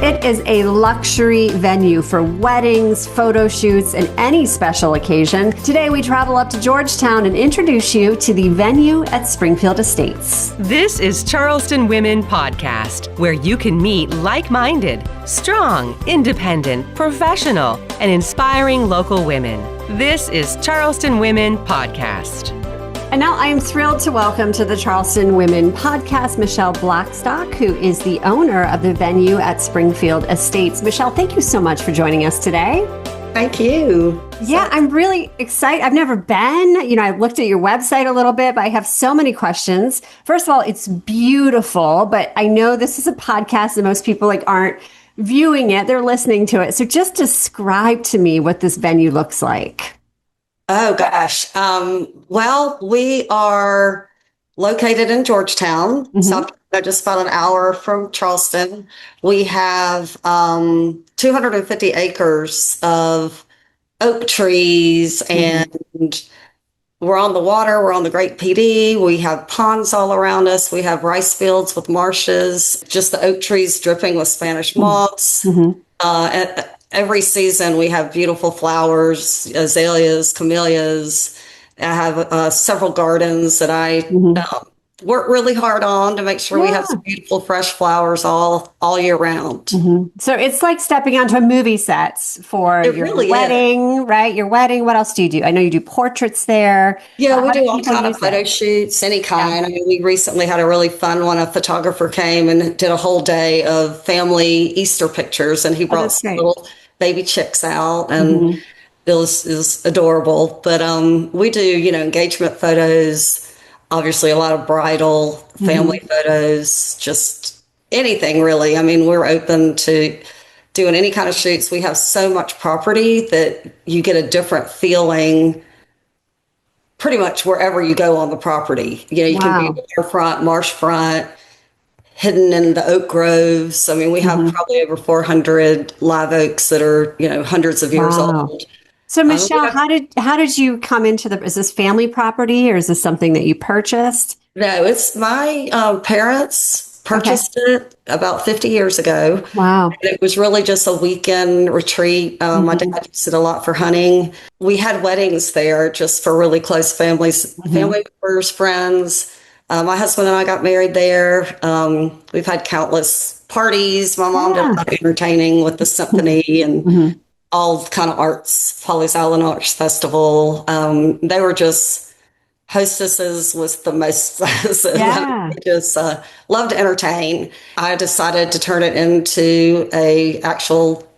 It is a luxury venue for weddings, photo shoots, and any special occasion. Today we travel up to Georgetown and introduce you to the venue at Springfield Estates. This is Charleston Women Podcast, where you can meet like-minded, strong, independent, professional, and inspiring local women. This is Charleston Women Podcast. And now I am thrilled to welcome to the Charleston Women Podcast, Michelle Blackstock, who is the owner of the venue at Springfield Estates. Michelle, thank you so much for joining us today. Thank you. Yeah, I'm really excited. I've never been. I looked at your website a little bit, but I have so many questions. First of all, it's beautiful, but I know this is a podcast and most people aren't viewing it. They're listening to it. So just describe to me what this venue looks like. Oh, gosh. Well, we are located in Georgetown, South Carolina, just about an hour from Charleston. We have 250 acres of oak trees, and we're on the water. We're on the Great PD. We have ponds all around us. We have rice fields with marshes, just the oak trees dripping with Spanish moss. Every season, we have beautiful flowers, azaleas, camellias. I have several gardens that I work really hard on to make sure we have some beautiful, fresh flowers all year round. So it's like stepping onto a movie set for your really wedding, right? Your wedding. What else do you do? I know you do portraits there. Yeah, we do all kind of photo shoots, any kind. Yeah. I mean, we recently had a really fun one. A photographer came and did a whole day of family Easter pictures, and he brought some little baby chicks out, and it was adorable. But we do, engagement photos, obviously a lot of bridal family photos, just anything really. I mean, we're open to doing any kind of shoots. We have so much property that you get a different feeling pretty much wherever you go on the property. You can be waterfront, marsh front, hidden in the oak groves. I mean, we have probably over 400 live oaks that are, hundreds of years old. So Michelle, how did you come into is this family property, or is this something that you purchased? No, it's my parents purchased it about 50 years ago. Wow. And it was really just a weekend retreat. My dad used it a lot for hunting. We had weddings there just for really close families, family members, friends. My husband and I got married there. We've had countless parties. My mom did a lot of entertaining with the symphony and all kind of arts, Follies Island Arts Festival. They were just hostesses with the most. Just loved to entertain. I decided to turn it into a actual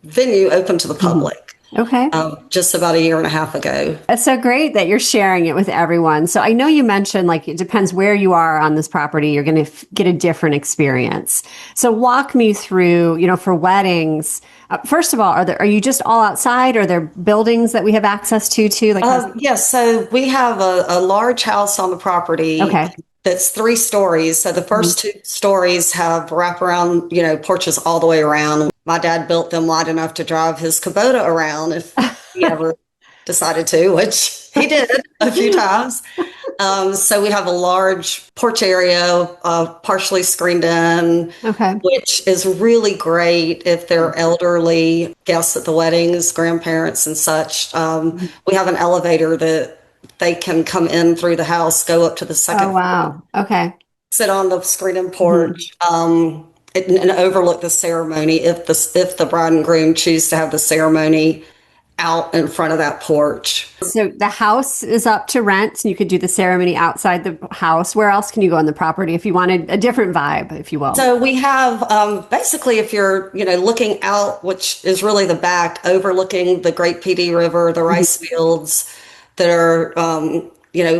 venue open to the public. Okay. Just about a year and a half ago. It's so great that you're sharing it with everyone. So I know you mentioned it depends where you are on this property, you're going to get a different experience. So walk me through, for weddings. First of all, are you just all outside? Are there buildings that we have access to too? Yes. So we have a large house on the property. Okay. That's 3 stories. So the first 2 stories have wraparound, porches all the way around. My dad built them wide enough to drive his Kubota around if he ever decided to, which he did a few times. So we have a large porch area, partially screened in, which is really great if there are elderly guests at the weddings, grandparents and such. We have an elevator that they can come in through the house, go up to the second floor. Okay. Sit on the screened-in porch, and overlook the ceremony if the bride and groom choose to have the ceremony out in front of that porch. So the house is up to rent, and you could do the ceremony outside the house. Where else can you go on the property if you wanted a different vibe, if you will? So we have basically, if you're looking out, which is really the back, overlooking the Great PD River, the rice fields that are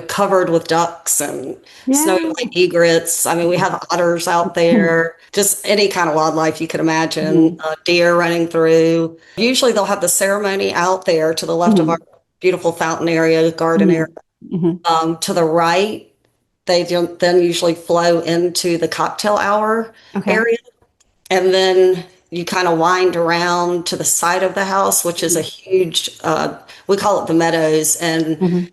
covered with ducks and snowy white egrets. I mean, we have otters out there, just any kind of wildlife you could imagine, deer running through. Usually they'll have the ceremony out there to the left of our beautiful fountain area, garden area. To the right, they then usually flow into the cocktail hour area. And then you kind of wind around to the side of the house, which is a huge, we call it the meadows. And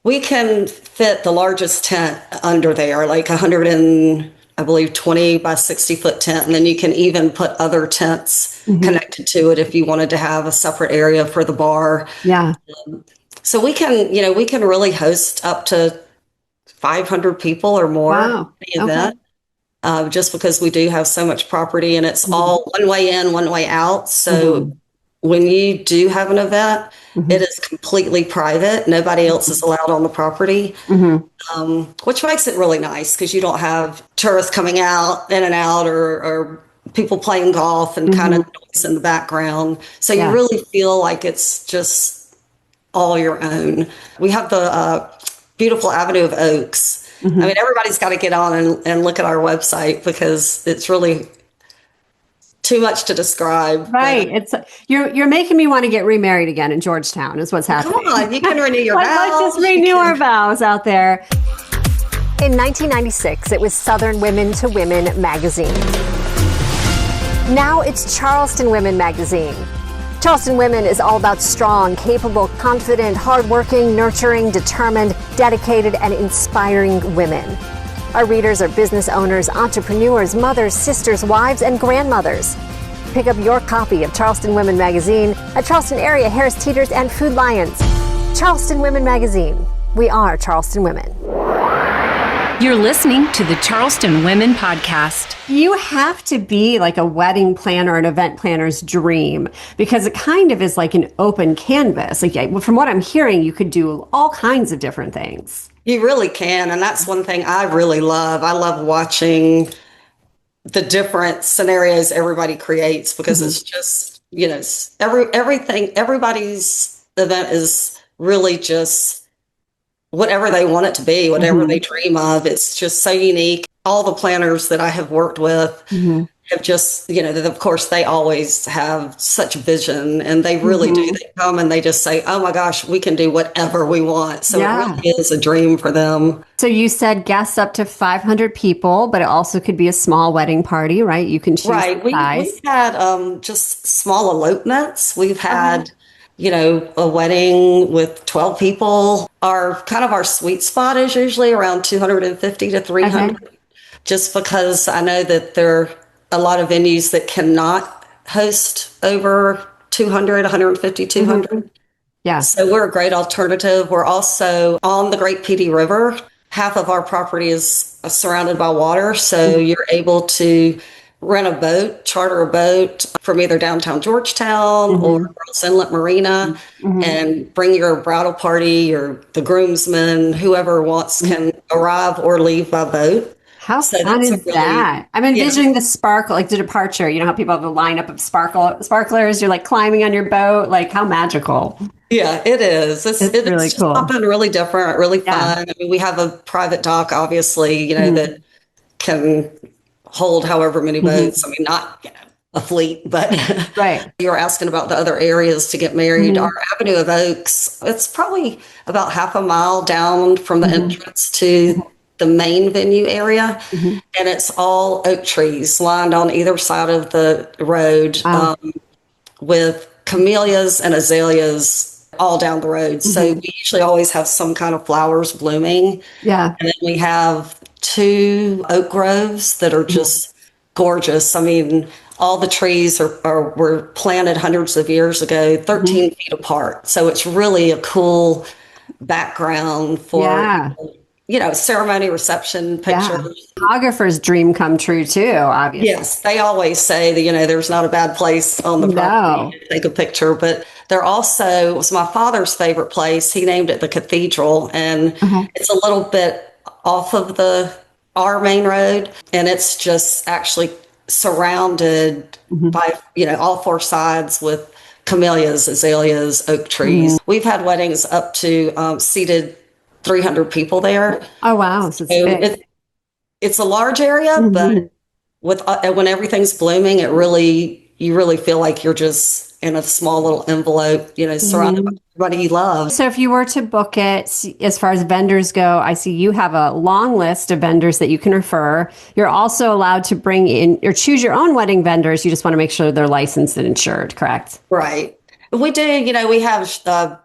we can fit the largest tent under there, like 100 and I believe, 20 by 60 foot tent. And then you can even put other tents connected to it if you wanted to have a separate area for the bar. Yeah. So we can, we can really host up to 500 people or more Wow. at the event. Just because we do have so much property, and it's all one way in, one way out. So when you do have an event, it is completely private. Nobody else is allowed on the property, which makes it really nice because you don't have tourists coming out, in and out, or people playing golf and kind of noise in the background. So you really feel like it's just all your own. We have the beautiful Avenue of Oaks. I mean, everybody's got to get on and look at our website because it's really too much to describe. Right. It's you're making me want to get remarried again in Georgetown is what's happening. Come on, you can renew your vows. Let's just renew our vows out there. In 1996, it was Southern Women to Women magazine. Now it's Charleston Women magazine. Charleston Women is all about strong, capable, confident, hardworking, nurturing, determined, dedicated, and inspiring women. Our readers are business owners, entrepreneurs, mothers, sisters, wives, and grandmothers. Pick up your copy of Charleston Women magazine at Charleston area Harris Teeters and Food Lions. Charleston Women magazine. We are Charleston Women. You're listening to the Charleston Women Podcast. You have to be like a wedding planner, an event planner's dream, because it kind of is like an open canvas. Like from what I'm hearing, you could do all kinds of different things. You really can. And that's one thing I really love. I love watching the different scenarios everybody creates because it's just, everybody's event is really just whatever they want it to be, whatever they dream of. It's just so unique. All the planners that I have worked with have just, of course, they always have such vision, and they really do. They come and they just say, oh my gosh, we can do whatever we want. So it really is a dream for them. So you said guests up to 500 people, but it also could be a small wedding party, right? You can choose the size. We've had just small elopements. We've had a wedding with 12 people. Our sweet spot is usually around 250 to 300, just because I know that there are a lot of venues that cannot host over 200, 150, 200. Yeah. So we're a great alternative. We're also on the Great Petey River. Half of our property is surrounded by water. So you're able to rent a boat, charter a boat from either downtown Georgetown or Girls Inlet Marina and bring your bridal party or the groomsmen, whoever wants can arrive or leave by boat. How fun is that? I'm envisioning the sparkle, like the departure. You know how people have a lineup of sparklers? You're like climbing on your boat. Like how magical. Yeah, it is. It's really cool. Something really different, really fun. I mean, we have a private dock, obviously, that can hold however many boats. I mean, not a fleet, but you're asking about the other areas to get married. Our Avenue of Oaks, it's probably about half a mile down from the entrance to the main venue area. And it's all oak trees lined on either side of the road with camellias and azaleas all down the road. So we usually always have some kind of flowers blooming. Yeah. And then we have 2 oak groves that are just gorgeous. I mean, all the trees were planted hundreds of years ago, 13 feet apart. So it's really a cool background for, ceremony, reception, pictures. Photographer's dream come true too, obviously. Yes, they always say that, there's not a bad place on the property to take a picture, but it was my father's favorite place. He named it the Cathedral, and it's a little bit off of our main road, and it's just actually surrounded by all 4 sides with camellias, azaleas, oak trees. We've had weddings up to seated 300 people there. Oh wow! So it's a large area, but when everything's blooming, you really feel like you're just in a small little envelope, surrounded by everybody you love. So if you were to book it, as far as vendors go, I see you have a long list of vendors that you can refer. You're also allowed to bring in or choose your own wedding vendors. You just want to make sure they're licensed and insured, correct? Right. We do, we have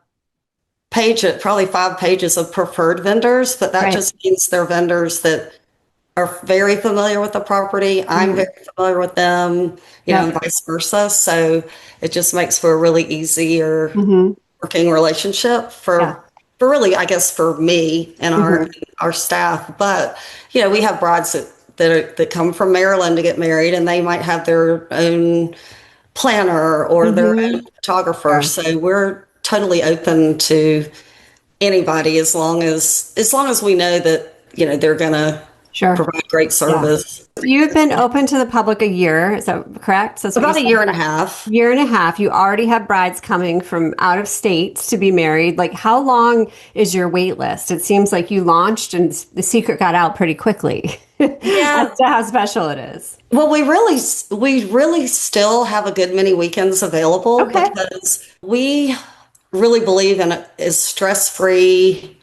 probably 5 pages of preferred vendors, but that just means they're vendors that are very familiar with the property. I'm very familiar with them, and vice versa. So it just makes for a really easier working relationship for really, I guess, for me and our staff. But, we have brides that come from Maryland to get married, and they might have their own planner or their own photographer. So we're totally open to anybody as long as we know that, they're going to provide great service. Yeah. You've been open to the public a year, is that correct? So about a year and a half. Year and a half. You already have brides coming from out of state to be married. Like, how long is your wait list? It seems like you launched and the secret got out pretty quickly. Yeah. As to how special it is. Well, we really still have a good many weekends available because we really believe in as stress-free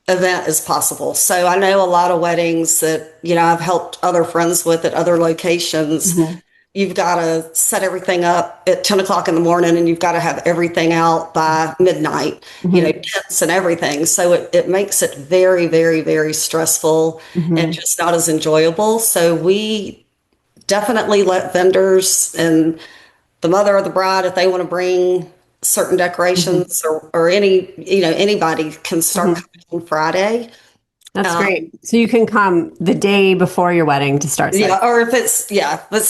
event as possible. So I know a lot of weddings that, I've helped other friends with at other locations. You've got to set everything up at 10 o'clock in the morning, and you've got to have everything out by midnight, tents and everything. So it makes it very, very, very stressful and just not as enjoyable. So we definitely let vendors and the mother of the bride, if they want to bring certain decorations or anybody can start coming on Friday. That's great. So you can come the day before your wedding to start. Yeah, or if it's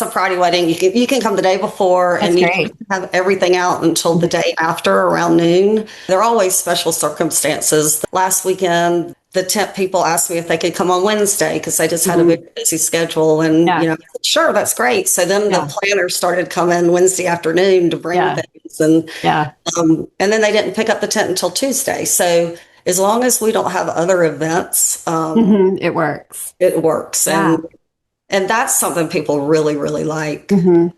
a Friday wedding, you can come the day before. That's and you can have everything out until the day after around noon. There are always special circumstances. Last weekend, the tent people asked me if they could come on Wednesday because they just had a big busy schedule, and sure, that's great. So then the planners started coming Wednesday afternoon to bring things, and then they didn't pick up the tent until Tuesday. So as long as we don't have other events, it works. It works, and that's something people really, really like.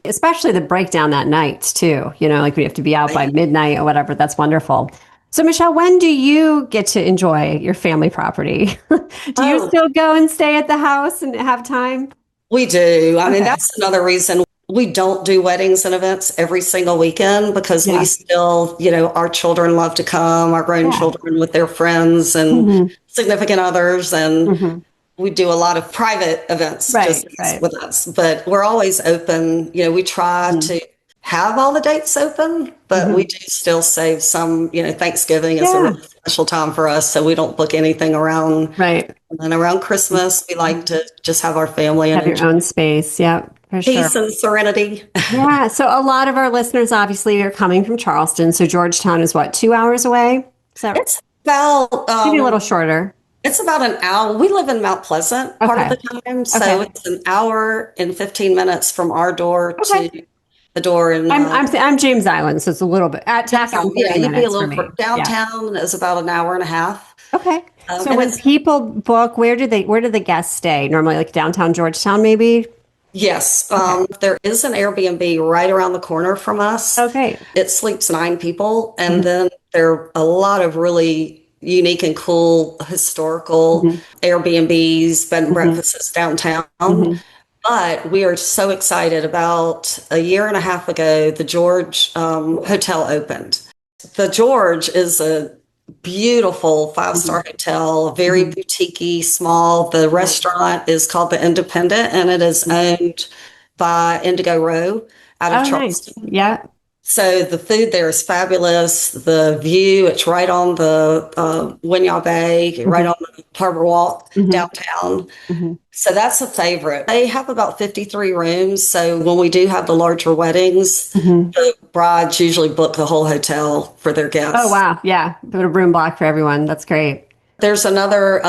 Especially the breakdown that night too. Like we have to be out by midnight or whatever. That's wonderful. So, Michelle, when do you get to enjoy your family property? Do you still go and stay at the house and have time? We do. I mean, that's another reason we don't do weddings and events every single weekend because we still, our children love to come, our grown children with their friends and significant others. And we do a lot of private events with us. But we're always open. We try to have all the dates open, but we do still save some, Thanksgiving is a really special time for us. So we don't book anything around. Right. And then around Christmas, we like to just have our family and have your own space. Yeah. For peace and serenity. Yeah. So a lot of our listeners obviously are coming from Charleston. So Georgetown is what, 2 hours away? It's about maybe a little shorter. It's about an hour. We live in Mount Pleasant part of the time. So it's an hour and 15 minutes from our door to the door. And I'm James Island, so it's a little bit at downtown. Yeah, you'd be a little downtown is about an hour and a half. Okay. So when people book, where do the guests stay? Normally like downtown Georgetown, maybe? Yes. There is an Airbnb right around the corner from us. Okay. It sleeps 9 people. And then there are a lot of really unique and cool historical Airbnbs, bed and breakfasts downtown. But we are so excited about a year and a half ago, the George Hotel opened. The George is a beautiful 5-star hotel, very boutique-y, small. The restaurant is called The Independent, and it is owned by Indigo Row out of Charleston. Nice. Yeah. So the food there is fabulous. The view, it's right on the Winyah Bay, right on the Harbor Walk downtown. So that's a favorite. They have about 53 rooms. So when we do have the larger weddings, the brides usually book the whole hotel for their guests. Oh, wow. Yeah. Put a room block for everyone. That's great. There's another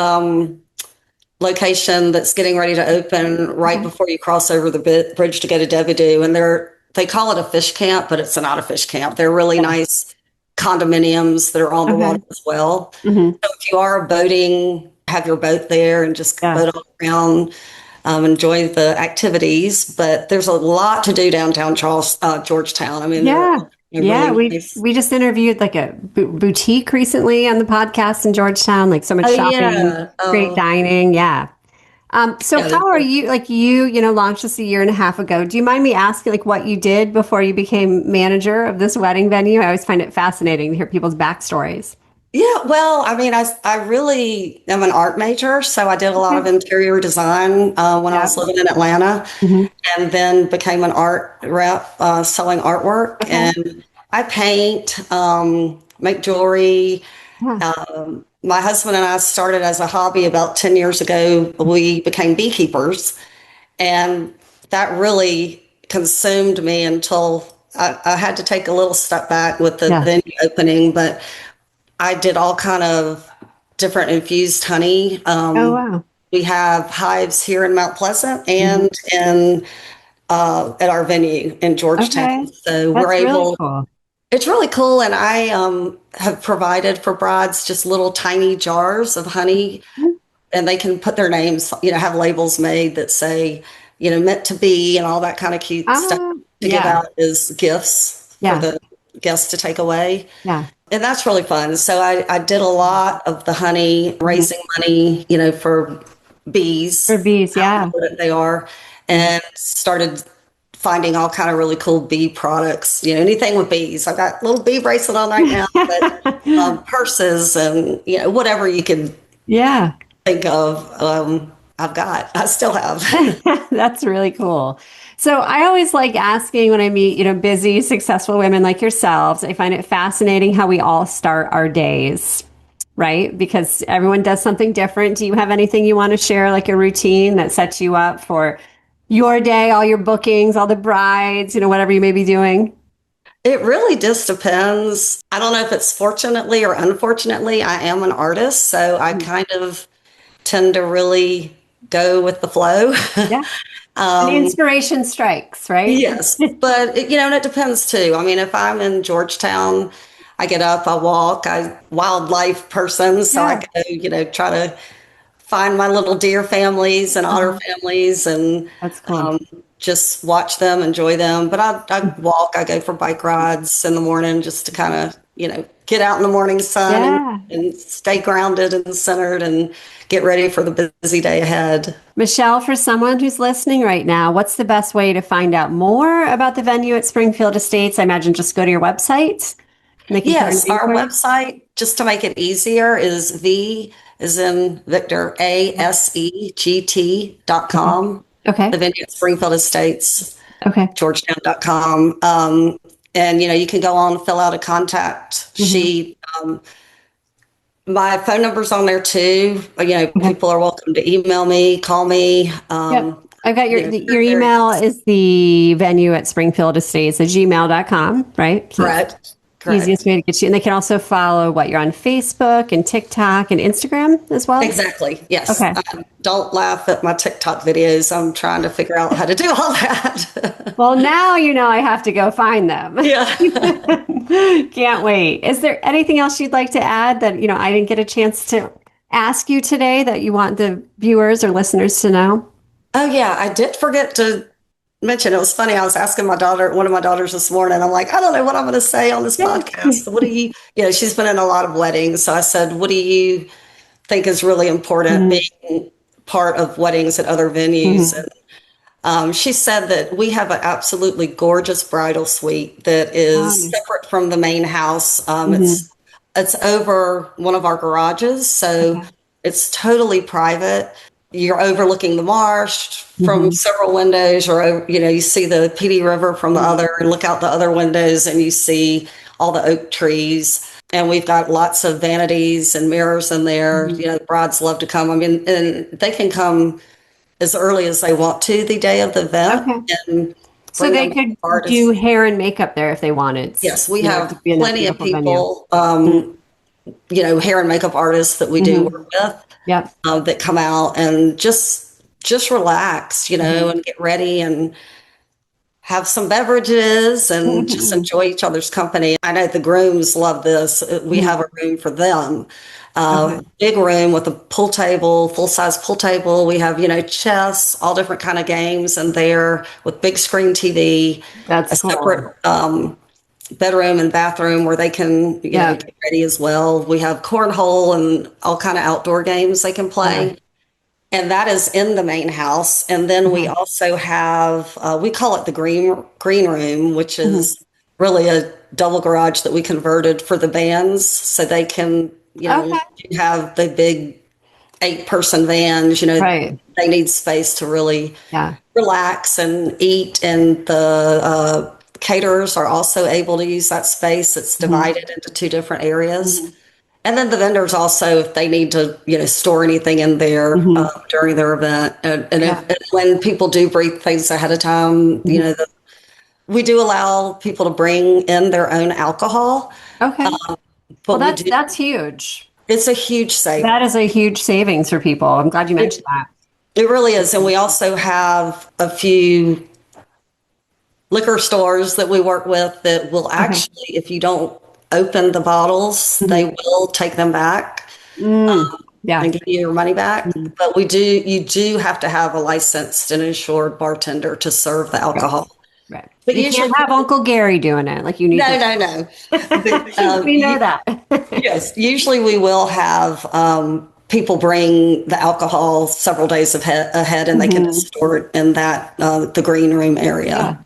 location that's getting ready to open right before you cross over the bridge to go to Devido. And they call it a fish camp, but it's not a fish camp. They're really nice condominiums that are on the water as well. So if you are boating, have your boat there and just boat all around, enjoy the activities. But there's a lot to do downtown Georgetown. I mean, really nice. We just interviewed like a boutique recently on the podcast in Georgetown, like so much shopping, great dining. Yeah. So how are you, you launched this a year and a half ago. Do you mind me asking what you did before you became manager of this wedding venue? I always find it fascinating to hear people's backstories. Yeah, well, I mean, I really am an art major, so I did a lot of Okay. interior design when I Yeah. was living in Atlanta, Hmm. and then became an art rep selling artwork. Okay. And I paint, make jewelry. Yeah. My husband and I started as a hobby about 10 years ago. We became beekeepers, and that really consumed me until I had to take a little step back with the Yeah. venue opening. But I did all kind of different infused honey. Oh, wow. We have hives here in Mount Pleasant Hmm. and in at our venue in Okay. Georgetown. So we're That's really able. cool. It's really cool, and I have provided for brides just little tiny jars of honey, and they can put their names. Have labels made that say, meant to be, and all that kind of cute stuff to give Yeah. out as gifts for Yeah. the guests to take away. Yeah. And that's really fun. So I did a lot of the honey, Mhm. raising money, for For bees, bees. how Yeah. important they are, Yeah. and started finding all kind of really cool bee products, anything with bees. I've got a little bee bracelet on right now, but purses and, whatever you can Yeah. think of, I still have. That's really cool. So I always like asking when I meet, busy, successful women like yourselves. I find it fascinating how we all start our days, right? Because everyone does something different. Do you have anything you want to share, like a routine that sets you up for your day, all your bookings, all the brides, whatever you may be doing? It really just depends. I don't know if it's fortunately or unfortunately, I am an artist, so I kind of tend to really go with the flow. Yeah. And inspiration strikes, right? Yes, but and it depends too. I mean, if I'm in Georgetown, I get up, I walk, I wildlife person, so I Yeah. go, try to find my little deer families and otter Uh-huh. families and That's cool. um, just watch them, enjoy them. But I walk, I go for bike rides in the morning just to kind of, get out in the morning sun Yeah. and stay grounded and centered and get ready for the busy day ahead. Michelle, for someone who's listening right now, what's the best way to find out more about the venue at Springfield Estates? I imagine just go to your website and they can put an Yes, our inquiry. website, just to make it easier, is V is in Victor, ASEGT.com. Okay. The venue at Springfield Estates, Okay. Georgetown.com. And you can go on, fill out a contact Mhm. sheet. My phone number's on there too. Okay. People are welcome to email me, call me. Yep. I've got your Very email is the venue at Springfield Estates at gmail.com, right? So that's correct. the easiest Correct. way to get you. And they can also follow what you're on Facebook and TikTok and Instagram as well. Exactly. Yes. Okay. Don't laugh at my TikTok videos. I'm trying to figure out how to do all that. Well, now I have to go find them. Yeah. Can't wait. Is there anything else you'd like to add that, I didn't get a chance to ask you today that you want the viewers or listeners to know? Oh, yeah. I did forget to mention. It was funny. I was asking one of my daughters this morning. I'm like, I don't know what I'm going to say on this podcast. What do she's been in a lot of weddings. So I said, what do you think is really important Mhm. being part of weddings at other venues? Mhm. And she said that we have an absolutely gorgeous bridal suite that is Um, separate from the main house. mhm. It's over one of our garages, so Okay. it's totally private. You're overlooking the marsh from Mhm. several windows, or you see the PD River from the other, and look out the other windows, and you see all the oak trees. And we've got lots of vanities and mirrors in there. Mhm. The brides love to come. I mean, and they can come as early as they want to the day of the event Okay. and So bring they them could do artists. hair and makeup there if they wanted. Yes, we It have could be in that plenty of beautiful venue. people, hair and makeup artists that we do Mhm. work with Yep. that come out and just relax, Mhm. and get ready and have some beverages and just Mhm. enjoy each other's company. I know the grooms love this. We Mhm. have a room for them. Okay. Big room with a pool table, full size pool table. We have, chess, all different kind of games in there with big screen TV, That's a cool. separate bedroom and bathroom where they can, Yeah. get ready as well. We have cornhole and all kind of outdoor games they can Yeah. play. And that is in the main house. And then we Okay. also have, we call it the green room, which Mhm. is really a double garage that we converted for the bands so they can you have the big 8-person vans, Right. they need space to really relax and eat. And the caterers are also able to use that space. It's divided into 2 different areas. And then the vendors also, if they need to, store anything in there during their event. And when people do brief things ahead of time, we do allow people to bring in their own alcohol. Okay. Well, that's huge. It's a huge savings. That is a huge savings for people. I'm glad you mentioned that. It really is. And we also have a few liquor stores that we work with that will actually, if you don't open the bottles, they will take them back and give you your money back. But you do have to have a licensed and insured bartender to serve the alcohol. Right. But you can't have Uncle Gary doing it. Like you need. No. We know that. Yes. Usually we will have people bring the alcohol several days ahead and they can store it in that the green room area. Yeah.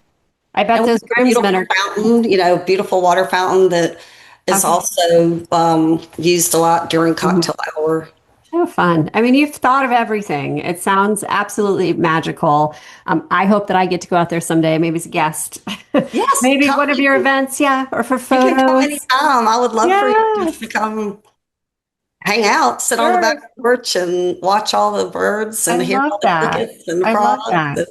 I bet those groomsmen are fountain, beautiful water fountain that is also used a lot during cocktail hour. So fun. I mean, you've thought of everything. It sounds absolutely magical. I hope that I get to go out there someday, maybe as a guest. Yes. Maybe one of your events, or for photos. You can come anytime. I would love for you to come hang out, sit on the back porch and watch all the birds and hear all the crickets and frogs.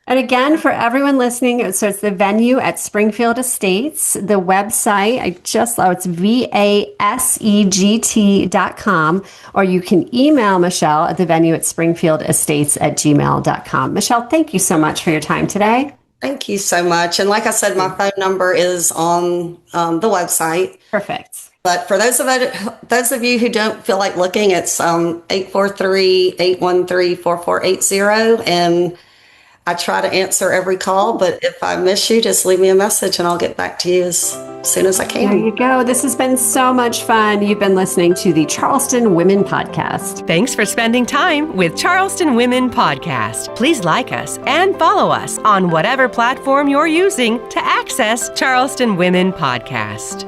And again, for everyone listening, so it's the venue at Springfield Estates. The website, it's vasegt.com, or you can email Michelle at the venue at springfieldestates@gmail.com. Michelle, thank you so much for your time today. Thank you so much. And like I said, my phone number is on the website. Perfect. But for those of you who don't feel like looking, it's 843-813-4480. And I try to answer every call, but if I miss you, just leave me a message and I'll get back to you as soon as I can. There you go. This has been so much fun. You've been listening to the Charleston Women Podcast. Thanks for spending time with Charleston Women Podcast. Please like us and follow us on whatever platform you're using to access Charleston Women Podcast.